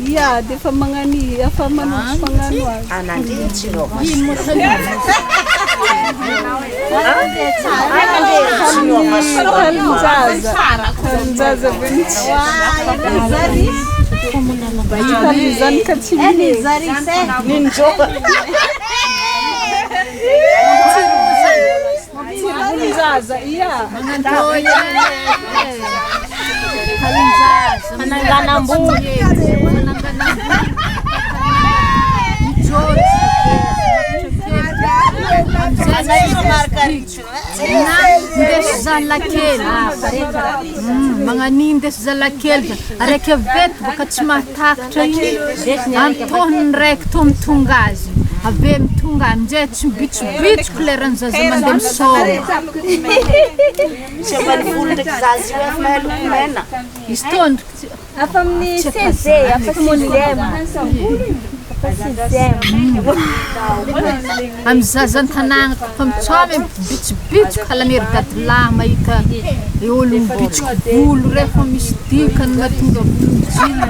Ia, defa magnani afa manao magnano azy. Anandritsy no. Halinjaza benitsy. Halinjany ka tsy halinjaza ia. Mananganamboly. Ndesy zalakely magnaniny ndesy zalakely araiky avety baka tsy mahatakatra igny antohiny raiky to mitonga azy ave mitonga aminjay tsy mibitsibitsiko leran'ny zaza mandeha misôma Sevalifolo ndraiky zaza io efa mahaloko mena. izy tondriky Afa amin'ny CZ, afa CZM. amy zaza an-tanàgna fa mitsôma mibitsibitsiko halan'ery dadilahy mahita olo mibitsiko volo rehefa misy dikany mahatonga volo mijilo